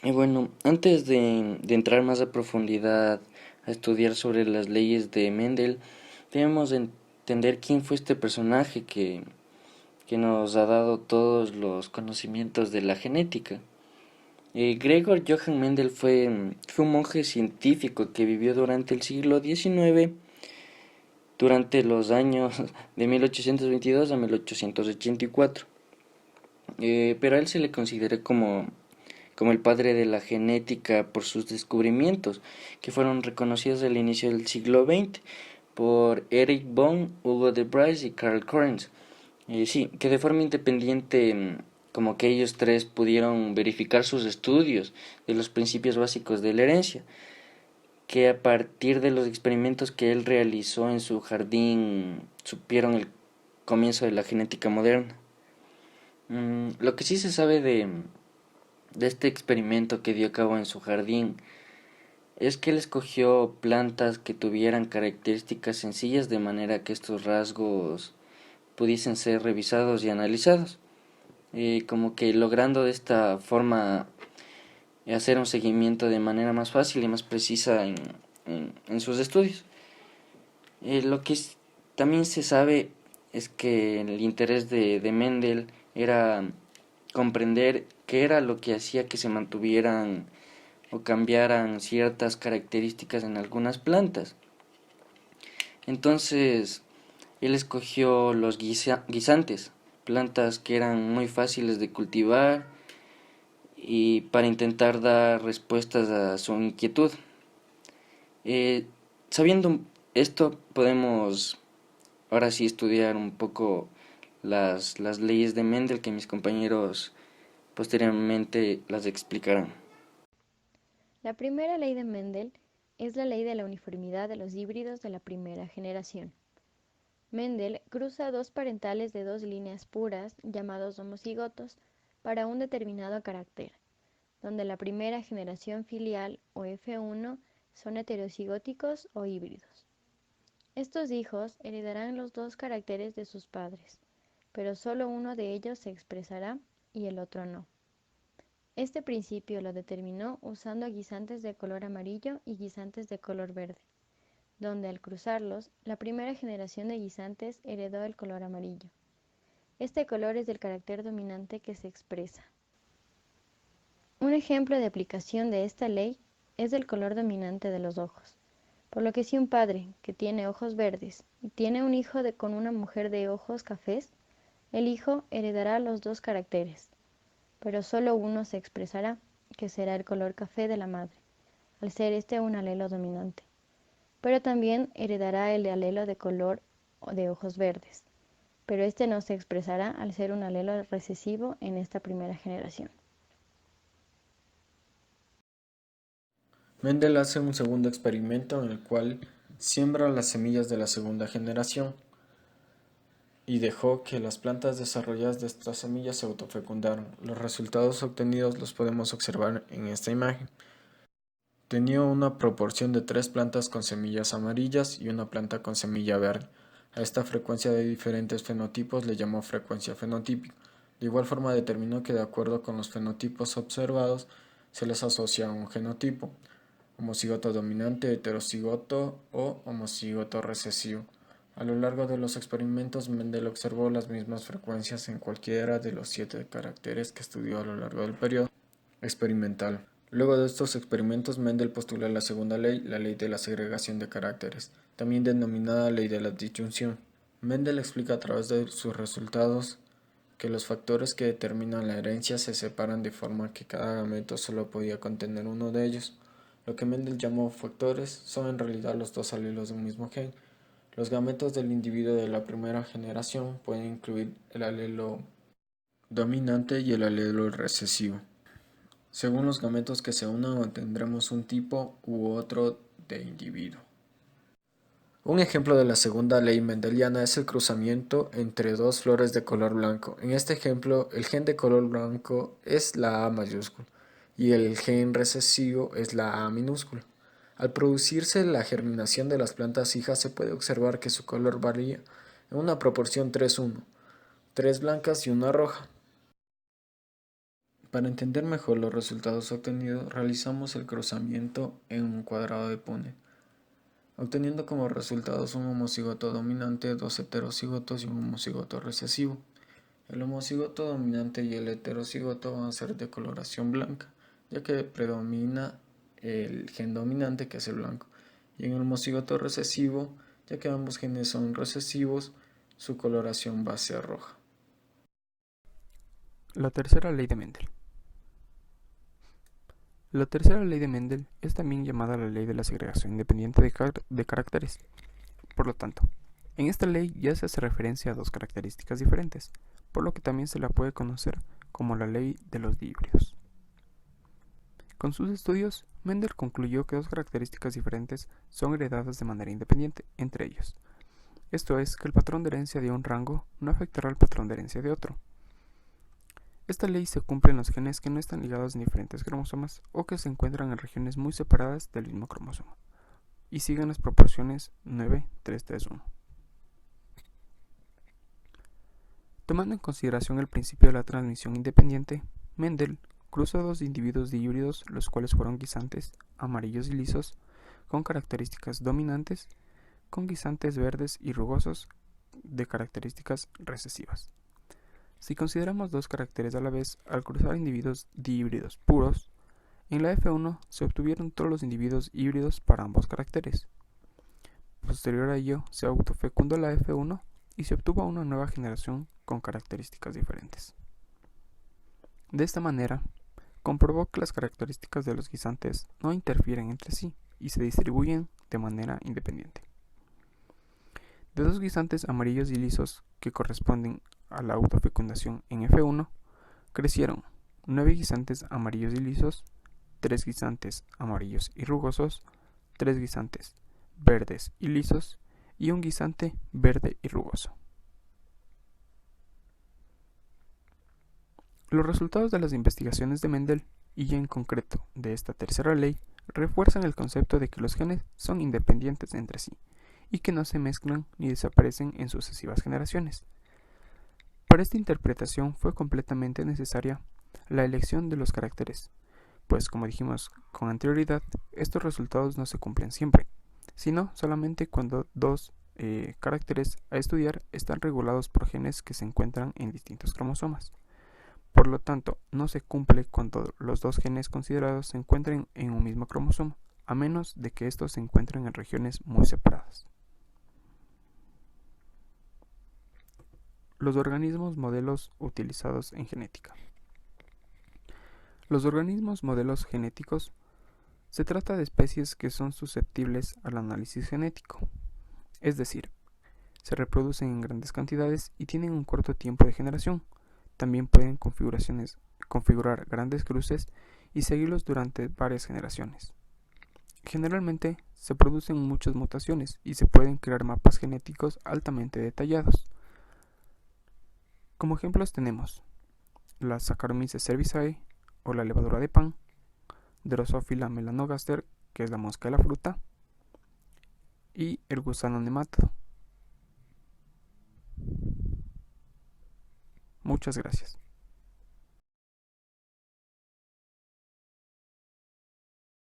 Y bueno, antes de entrar más a profundidad a estudiar sobre las leyes de Mendel, debemos entender quién fue este personaje que nos ha dado todos los conocimientos de la genética. Gregor Johann Mendel fue un monje científico que vivió durante el siglo XIX, durante los años de 1822 a 1884. Pero a él se le considera como el padre de la genética por sus descubrimientos, que fueron reconocidos al inicio del siglo XX por Eric Bohm, Hugo de Bryce y Carl Correns. Sí, que de forma independiente, como que ellos tres pudieron verificar sus estudios de los principios básicos de la herencia, que a partir de los experimentos que él realizó en su jardín supieron el comienzo de la genética moderna. Lo que sí se sabe de este experimento que dio a cabo en su jardín es que él escogió plantas que tuvieran características sencillas de manera que estos rasgos pudiesen ser revisados y analizados, como que logrando de esta forma hacer un seguimiento de manera más fácil y más precisa en sus estudios. Lo que también se sabe es que el interés de Mendel era comprender qué era lo que hacía que se mantuvieran o cambiaran ciertas características en algunas plantas. Entonces, él escogió los guisantes, plantas que eran muy fáciles de cultivar y para intentar dar respuestas a su inquietud. Eh, Sabiendo esto, podemos ahora sí estudiar un poco las leyes de Mendel que mis compañeros posteriormente las explicarán. La primera ley de Mendel es la ley de la uniformidad de los híbridos de la primera generación. Mendel cruza dos parentales de dos líneas puras, llamados homocigotos, para un determinado carácter, donde la primera generación filial o F1 son heterocigóticos o híbridos. Estos hijos heredarán los dos caracteres de sus padres, pero solo uno de ellos se expresará y el otro no. Este principio lo determinó usando guisantes de color amarillo y guisantes de color verde, donde al cruzarlos, la primera generación de guisantes heredó el color amarillo. Este color es el carácter dominante que se expresa. Un ejemplo de aplicación de esta ley es el color dominante de los ojos, por lo que si un padre que tiene ojos verdes y tiene un hijo con una mujer de ojos cafés, el hijo heredará los dos caracteres, pero solo uno se expresará, que será el color café de la madre, al ser este un alelo dominante. Pero también heredará el alelo de color de ojos verdes, pero este no se expresará al ser un alelo recesivo en esta primera generación. Mendel hace un segundo experimento en el cual siembra las semillas de la segunda generación y dejó que las plantas desarrolladas de estas semillas se autofecundaron. Los resultados obtenidos los podemos observar en esta imagen. Tenía una proporción de 3 plantas con semillas amarillas y una planta con semilla verde. A esta frecuencia de diferentes fenotipos le llamó frecuencia fenotípica. De igual forma determinó que de acuerdo con los fenotipos observados se les asocia un genotipo, homocigoto dominante, heterocigoto o homocigoto recesivo. A lo largo de los experimentos, Mendel observó las mismas frecuencias en cualquiera de los 7 caracteres que estudió a lo largo del periodo experimental. Luego de estos experimentos, Mendel postula la segunda ley, la ley de la segregación de caracteres, también denominada ley de la disyunción. Mendel explica a través de sus resultados que los factores que determinan la herencia se separan de forma que cada gameto solo podía contener uno de ellos. Lo que Mendel llamó factores son en realidad los dos alelos de un mismo gen. Los gametos del individuo de la primera generación pueden incluir el alelo dominante y el alelo recesivo. Según los gametos que se unan obtendremos un tipo u otro de individuo. Un ejemplo de la segunda ley mendeliana es el cruzamiento entre dos flores de color blanco. En este ejemplo, el gen de color blanco es la A mayúscula y el gen recesivo es la A minúscula. Al producirse la germinación de las plantas hijas se puede observar que su color varía en una proporción 3:1, 3 blancas y una roja. Para entender mejor los resultados obtenidos, realizamos el cruzamiento en un cuadrado de Punnett, obteniendo como resultados un homocigoto dominante, dos heterocigotos y un homocigoto recesivo. El homocigoto dominante y el heterocigoto van a ser de coloración blanca, ya que predomina el gen dominante, que es el blanco, y en el homocigoto recesivo, ya que ambos genes son recesivos, su coloración va a ser roja. La tercera ley de Mendel. La tercera ley de Mendel es también llamada la ley de la segregación independiente de caracteres. Por lo tanto, en esta ley ya se hace referencia a dos características diferentes, por lo que también se la puede conocer como la ley de los dihíbridos. Con sus estudios, Mendel concluyó que dos características diferentes son heredadas de manera independiente entre ellos. Esto es, que el patrón de herencia de un rango no afectará al patrón de herencia de otro. Esta ley se cumple en los genes que no están ligados en diferentes cromosomas o que se encuentran en regiones muy separadas del mismo cromosoma y siguen las proporciones 9:3:3:1. Tomando en consideración el principio de la transmisión independiente, Mendel cruzó dos individuos dihíbridos, los cuales fueron guisantes amarillos y lisos con características dominantes, con guisantes verdes y rugosos de características recesivas. Si consideramos dos caracteres a la vez, al cruzar individuos dihíbridos puros, en la F1 se obtuvieron todos los individuos híbridos para ambos caracteres. Posterior a ello, se autofecundó la F1 y se obtuvo una nueva generación con características diferentes. De esta manera, comprobó que las características de los guisantes no interfieren entre sí y se distribuyen de manera independiente. De dos guisantes amarillos y lisos que corresponden a la autofecundación en F1, crecieron 9 guisantes amarillos y lisos, 3 guisantes amarillos y rugosos, 3 guisantes verdes y lisos y un guisante verde y rugoso. Los resultados de las investigaciones de Mendel, y en concreto de esta tercera ley, refuerzan el concepto de que los genes son independientes entre sí y que no se mezclan ni desaparecen en sucesivas generaciones. Para esta interpretación fue completamente necesaria la elección de los caracteres, pues como dijimos con anterioridad, estos resultados no se cumplen siempre, sino solamente cuando dos caracteres a estudiar están regulados por genes que se encuentran en distintos cromosomas. Por lo tanto, no se cumple cuando los dos genes considerados se encuentren en un mismo cromosoma, a menos de que estos se encuentren en regiones muy separadas. Los organismos modelos utilizados en genética. Los organismos modelos genéticos se trata de especies que son susceptibles al análisis genético, es decir, se reproducen en grandes cantidades y tienen un corto tiempo de generación. También pueden configurar grandes cruces y seguirlos durante varias generaciones. Generalmente se producen muchas mutaciones y se pueden crear mapas genéticos altamente detallados. Como ejemplos tenemos la Saccharomyces cerevisiae o la levadura de pan, Drosophila melanogaster, que es la mosca de la fruta, y el gusano nemátodo. Muchas gracias.